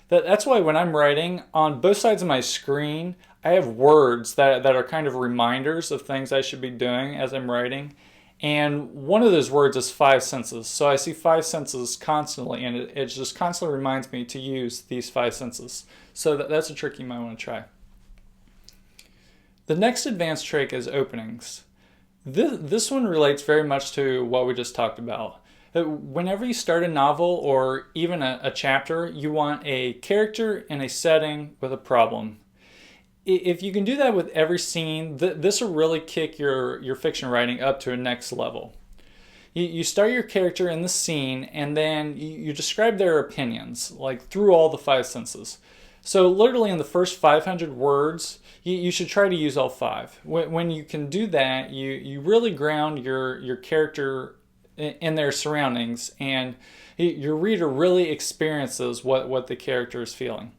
That's why when I'm writing, on both sides of my screen, I have words that are kind of reminders of things I should be doing as I'm writing. And one of those words is five senses. So I see five senses constantly, and it just constantly reminds me to use these five senses. So that's a trick you might want to try. The next advanced trick is openings. This one relates very much to what we just talked about. Whenever you start a novel or even a chapter, you want a character and a setting with a problem. If you can do that with every scene, this will really kick your fiction writing up to a next level. You start your character in the scene, and then you describe their opinions, like through all the five senses. So literally in the first 500 words, you should try to use all five. When you can do that, you really ground your character in their surroundings, and your reader really experiences what the character is feeling.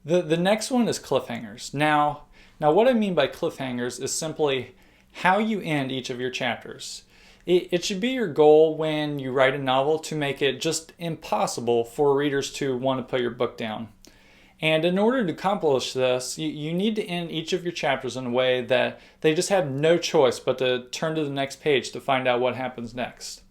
The next one is cliffhangers. Now what I mean by cliffhangers is simply how you end each of your chapters. It should be your goal when you write a novel to make it just impossible for readers to want to put your book down. And in order to accomplish this, you need to end each of your chapters in a way that they just have no choice but to turn to the next page to find out what happens next.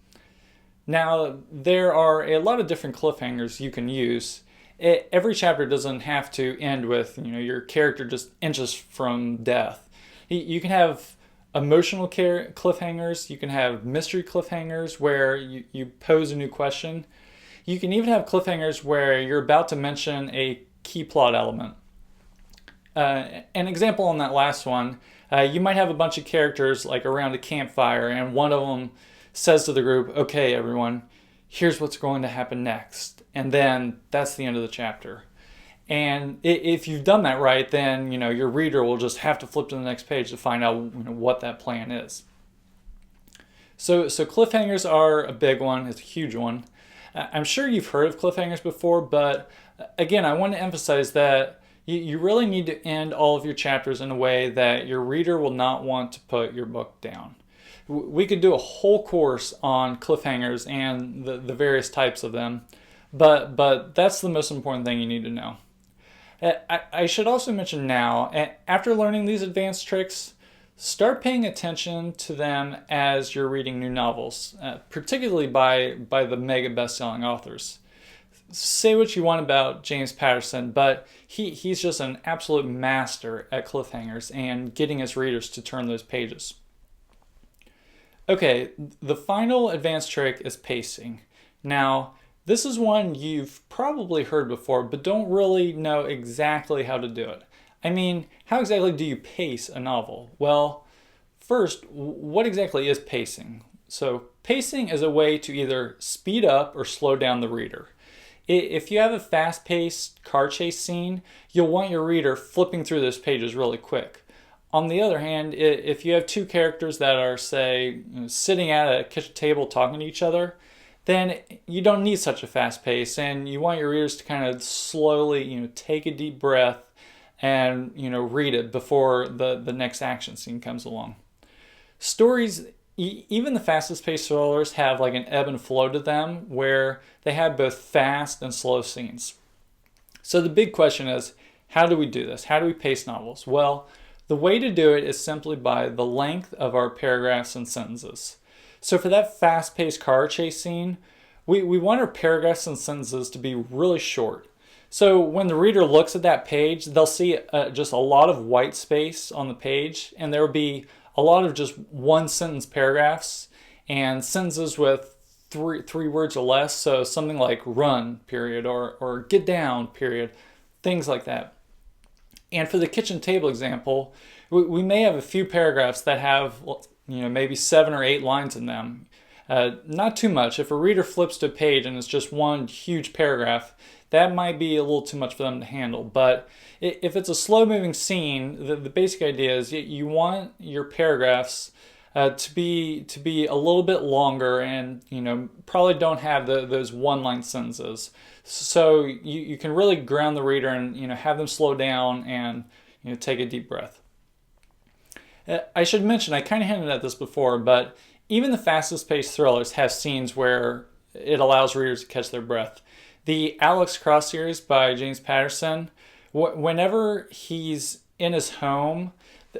Now, there are a lot of different cliffhangers you can use. Every chapter doesn't have to end with your character just inches from death. You can have emotional cliffhangers. You can have mystery cliffhangers where you pose a new question. You can even have cliffhangers where you're about to mention a key plot element. An example on that last one, you might have a bunch of characters like around a campfire, and one of them says to the group, "Okay, everyone, here's what's going to happen next," and then that's the end of the chapter. And if you've done that right, then your reader will just have to flip to the next page to find out what that plan is. So cliffhangers are a big one. It's a huge one. I'm sure you've heard of cliffhangers before, but again, I want to emphasize that you really need to end all of your chapters in a way that your reader will not want to put your book down. We could do a whole course on cliffhangers and the various types of them, but that's the most important thing you need to know. I should also mention now, after learning these advanced tricks, start paying attention to them as you're reading new novels, particularly by the mega best-selling authors. Say what you want about James Patterson, but he's just an absolute master at cliffhangers and getting his readers to turn those pages. Okay, the final advanced trick is pacing. Now, this is one you've probably heard before, but don't really know exactly how to do it. I mean, how exactly do you pace a novel? Well, first, what exactly is pacing? So, pacing is a way to either speed up or slow down the reader. If you have a fast-paced car chase scene, you'll want your reader flipping through those pages really quick. On the other hand, if you have two characters that are, say, sitting at a kitchen table talking to each other, then you don't need such a fast pace, and you want your readers to kind of slowly, take a deep breath and, read it before the next action scene comes along. Stories, even the fastest paced thrillers, have like an ebb and flow to them where they have both fast and slow scenes. So the big question is, how do we do this? How do we pace novels? Well, the way to do it is simply by the length of our paragraphs and sentences. So for that fast-paced car chase scene, we want our paragraphs and sentences to be really short. So when the reader looks at that page, they'll see just a lot of white space on the page, and there will be a lot of just one sentence paragraphs and sentences with three words or less. So something like run, period, or get down, period, things like that. And for the kitchen table example, we may have a few paragraphs that have maybe 7 or 8 lines in them. Not too much. If a reader flips to a page and it's just one huge paragraph, that might be a little too much for them to handle. But if it's a slow-moving scene, the basic idea is you want your paragraphs to be a little bit longer, and probably don't have those one-line sentences. So you can really ground the reader and have them slow down and take a deep breath. I should mention, I kind of hinted at this before, but even the fastest paced thrillers have scenes where it allows readers to catch their breath. The Alex Cross series by James Patterson, whenever he's in his home,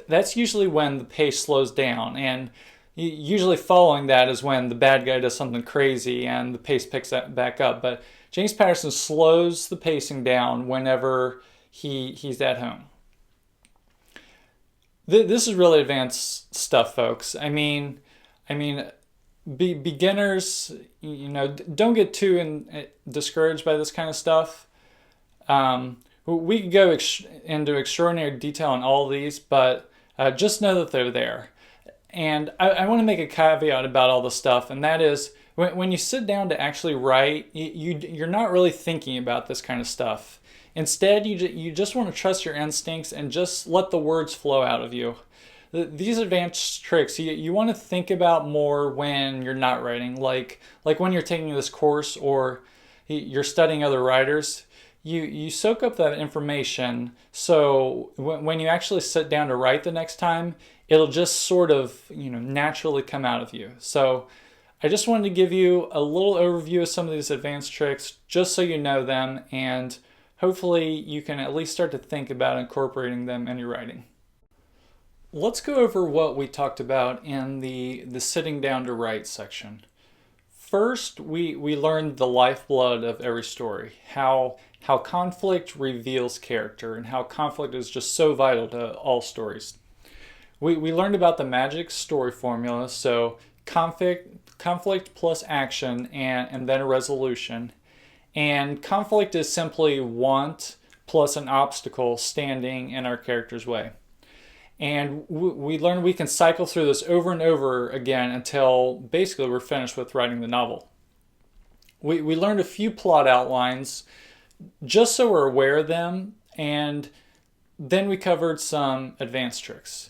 that's usually when the pace slows down, and usually following that is when the bad guy does something crazy and the pace picks back up. But James Patterson slows the pacing down whenever he's at home. This is really advanced stuff, folks. I mean, beginners, don't get too discouraged by this kind of stuff. We could go into extraordinary detail on all of these, but just know that they're there. And I want to make a caveat about all this stuff, and that is when you sit down to actually write, you're not really thinking about this kind of stuff. Instead, you just want to trust your instincts and just let the words flow out of you. These advanced tricks, you want to think about more when you're not writing, like when you're taking this course or you're studying other writers. you soak up that information, so when you actually sit down to write the next time, it'll just sort of, naturally come out of you. So I just wanted to give you a little overview of some of these advanced tricks just so you know them, and hopefully you can at least start to think about incorporating them in your writing. Let's go over what we talked about in the sitting down to write section. First, we learned the lifeblood of every story, how conflict reveals character, and how conflict is just so vital to all stories. We learned about the magic story formula, so conflict plus action and then a resolution. And conflict is simply want plus an obstacle standing in our character's way. And we learned we can cycle through this over and over again until basically we're finished with writing the novel. We learned a few plot outlines just so we're aware of them, and then we covered some advanced tricks.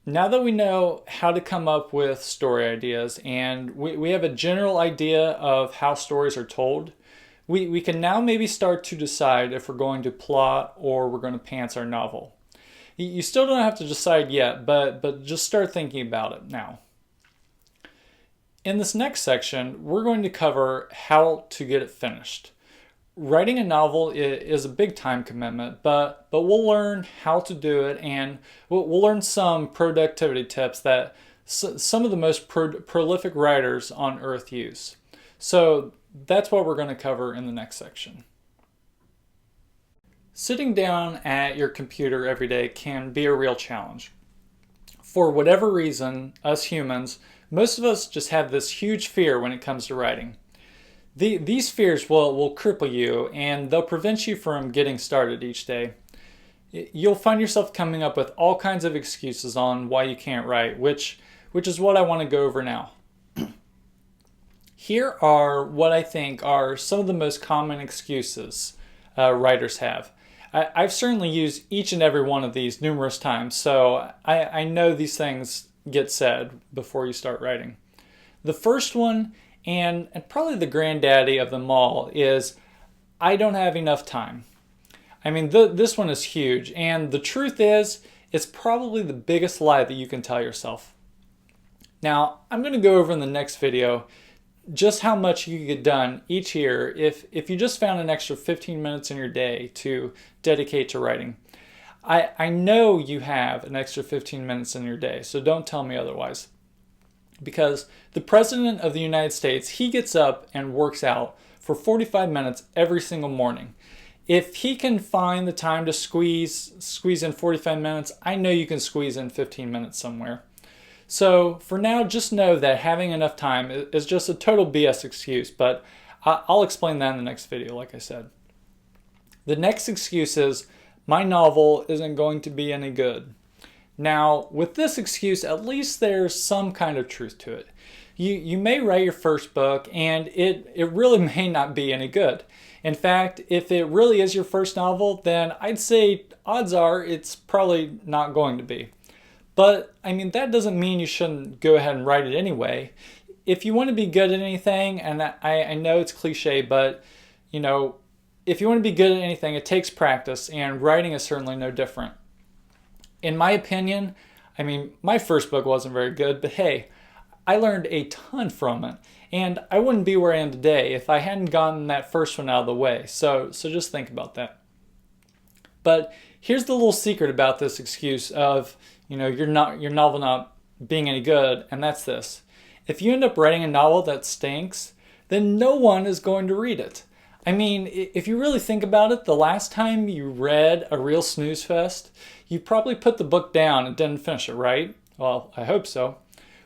Now that we know how to come up with story ideas and we have a general idea of how stories are told, we can now maybe start to decide if we're going to plot or we're going to pants our novel. You still don't have to decide yet, but just start thinking about it now. In this next section, we're going to cover how to get it finished. Writing a novel is a big time commitment, but we'll learn how to do it, and we'll learn some productivity tips that some of the most prolific writers on earth use. So that's what we're going to cover in the next section. Sitting down at your computer every day can be a real challenge. For whatever reason, us humans, most of us just have this huge fear when it comes to writing. These fears will cripple you, and they'll prevent you from getting started each day. You'll find yourself coming up with all kinds of excuses on why you can't write, which is what I want to go over now. Here are what I think are some of the most common excuses writers have. I've certainly used each and every one of these numerous times, so I know these things get said before you start writing. The first one, and probably the granddaddy of them all, is I don't have enough time. I mean, this one is huge, and the truth is, it's probably the biggest lie that you can tell yourself. Now, I'm going to go over in the next video just how much you could get done each year if you just found an extra 15 minutes in your day to dedicate to writing. I know you have an extra 15 minutes in your day, so don't tell me otherwise. Because the President of the United States, he gets up and works out for 45 minutes every single morning. If he can find the time to squeeze in 45 minutes, I know you can squeeze in 15 minutes somewhere. So for now, just know that having enough time is just a total BS excuse, but I'll explain that in the next video, like I said. The next excuse is, my novel isn't going to be any good. Now, with this excuse, at least there's some kind of truth to it. You may write your first book, and it really may not be any good. In fact, if it really is your first novel, then I'd say odds are it's probably not going to be. But, I mean, that doesn't mean you shouldn't go ahead and write it anyway. If you want to be good at anything, and I know it's cliche, but, if you want to be good at anything, it takes practice, and writing is certainly no different. In my opinion, I mean, my first book wasn't very good, but hey, I learned a ton from it, and I wouldn't be where I am today if I hadn't gotten that first one out of the way, so just think about that. But here's the little secret about this excuse of, your novel not being any good, and that's this. If you end up writing a novel that stinks, then no one is going to read it. I mean, if you really think about it, the last time you read a real snooze fest, you probably put the book down and didn't finish it, right? Well, I hope so.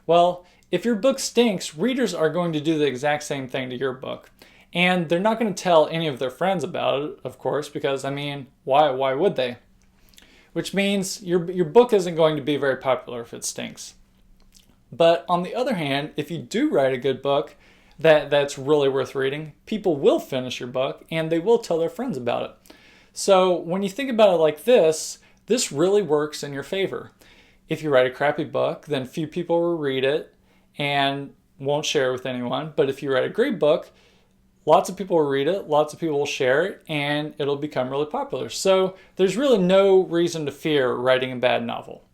Well, if your book stinks, readers are going to do the exact same thing to your book. And they're not going to tell any of their friends about it, of course, because, I mean, why would they? Which means your book isn't going to be very popular if it stinks. But on the other hand, if you do write a good book that's really worth reading, people will finish your book and they will tell their friends about it. So when you think about it like this really works in your favor. If you write a crappy book, then few people will read it and won't share it with anyone. But if you write a great book, lots of people will read it, lots of people will share it, and it'll become really popular. So there's really no reason to fear writing a bad novel.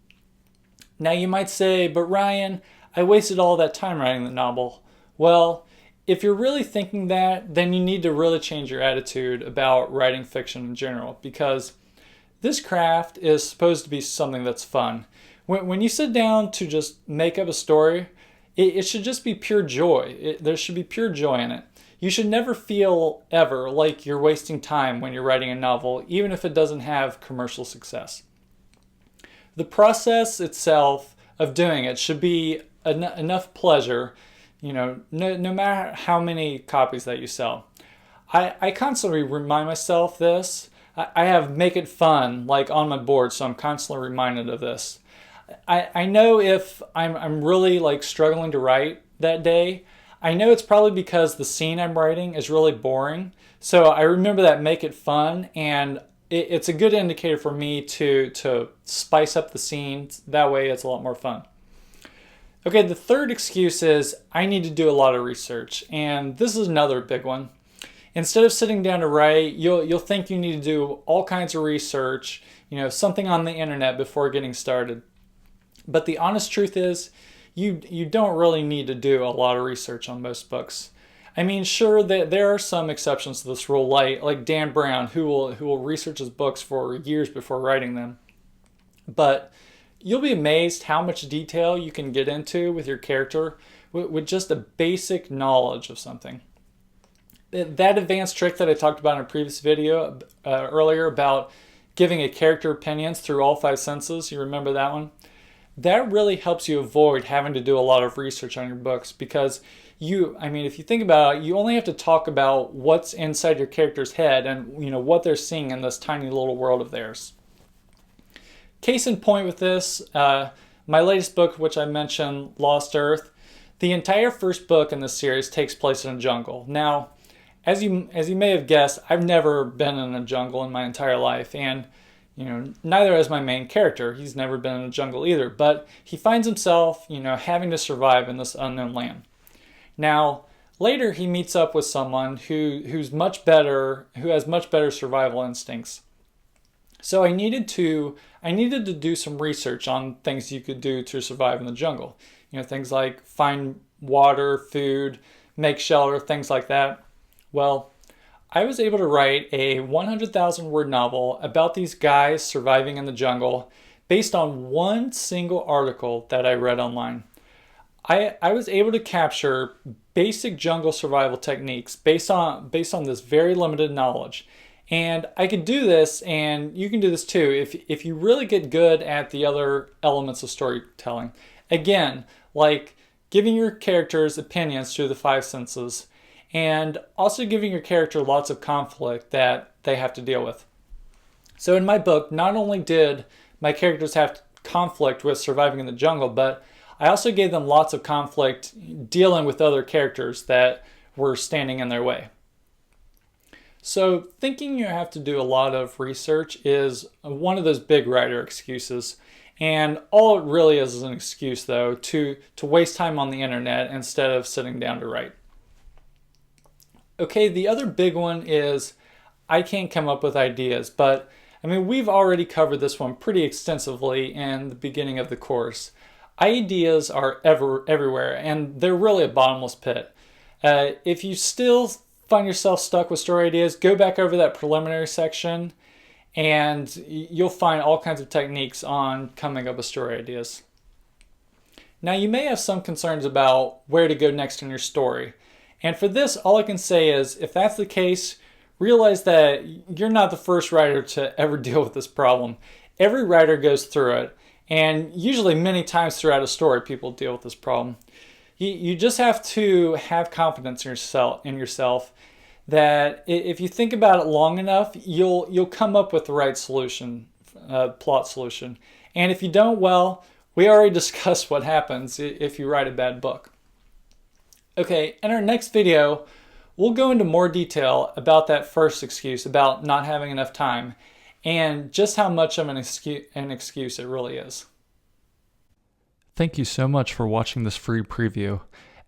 Now you might say, but Ryan, I wasted all that time writing the novel. Well, if you're really thinking that, then you need to really change your attitude about writing fiction in general, because this craft is supposed to be something that's fun. When you sit down to just make up a story, it should just be pure joy. There should be pure joy in it. You should never feel ever like you're wasting time when you're writing a novel, even if it doesn't have commercial success. The process itself of doing it should be enough pleasure, no matter how many copies that you sell. I constantly remind myself this. I have make it fun like on my board, so I'm constantly reminded of this. I know if I'm really like struggling to write that day, I know it's probably because the scene I'm writing is really boring. So I remember that make it fun, and it's a good indicator for me to spice up the scene. That way it's a lot more fun. Okay, the third excuse is I need to do a lot of research, and this is another big one. Instead of sitting down to write, you'll think you need to do all kinds of research, something on the internet before getting started. But the honest truth is, you don't really need to do a lot of research on most books. I mean, sure, there are some exceptions to this rule, like Dan Brown, who will research his books for years before writing them. But you'll be amazed how much detail you can get into with your character with just a basic knowledge of something. That advanced trick that I talked about in a previous video earlier about giving a character opinions through all five senses, you remember that one? That really helps you avoid having to do a lot of research on your books, because if you think about it, you only have to talk about what's inside your character's head and what they're seeing in this tiny little world of theirs. Case in point with this, my latest book, which I mentioned, Lost Earth, the entire first book in this series takes place in a jungle. Now, as you may have guessed, I've never been in a jungle in my entire life, and neither has my main character. He's never been in a jungle either, but he finds himself, having to survive in this unknown land. Now, later he meets up with someone who has much better survival instincts. So I needed to do some research on things you could do to survive in the jungle. Things like find water, food, make shelter, things like that. Well, I was able to write a 100,000 word novel about these guys surviving in the jungle based on one single article that I read online. I was able to capture basic jungle survival techniques based on this very limited knowledge. And I could do this, and you can do this too, if you really get good at the other elements of storytelling. Again, like giving your characters opinions through the five senses, and also giving your character lots of conflict that they have to deal with. So in my book, not only did my characters have conflict with surviving in the jungle, but I also gave them lots of conflict dealing with other characters that were standing in their way. So thinking you have to do a lot of research is one of those big writer excuses. And all it really is an excuse, though, to waste time on the internet instead of sitting down to write. Okay, the other big one is I can't come up with ideas, but we've already covered this one pretty extensively in the beginning of the course. Ideas are everywhere, and they're really a bottomless pit. If you still find yourself stuck with story ideas, go back over that preliminary section, and you'll find all kinds of techniques on coming up with story ideas. Now, you may have some concerns about where to go next in your story. And for this, all I can say is, if that's the case, realize that you're not the first writer to ever deal with this problem. Every writer goes through it, and usually many times throughout a story, people deal with this problem. You just have to have confidence in yourself that if you think about it long enough, you'll come up with the right solution, plot solution. And if you don't, well, we already discussed what happens if you write a bad book. Okay, in our next video, we'll go into more detail about that first excuse, about not having enough time, and just how much of an excuse it really is. Thank you so much for watching this free preview.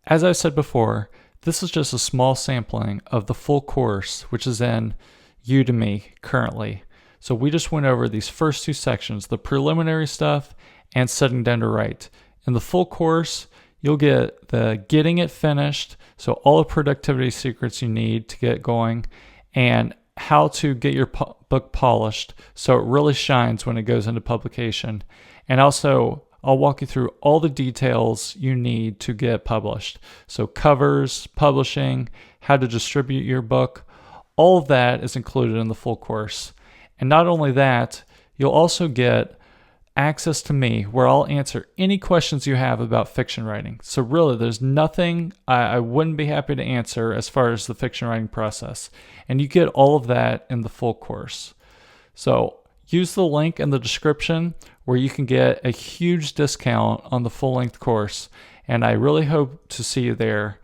As I said before, This is just a small sampling of the full course, which is in Udemy currently. So we just went over these first two sections, the preliminary stuff and sitting down to write. In the full course, you'll get the getting it finished, so all the productivity secrets you need to get going, and how to get your book polished so it really shines when it goes into publication. And also, I'll walk you through all the details you need to get published. So covers, publishing, how to distribute your book, all of that is included in the full course. And not only that, you'll also get access to me where I'll answer any questions you have about fiction writing. So really, there's nothing I wouldn't be happy to answer as far as the fiction writing process. And you get all of that in the full course. So use the link in the description where you can get a huge discount on the full-length course. And I really hope to see you there.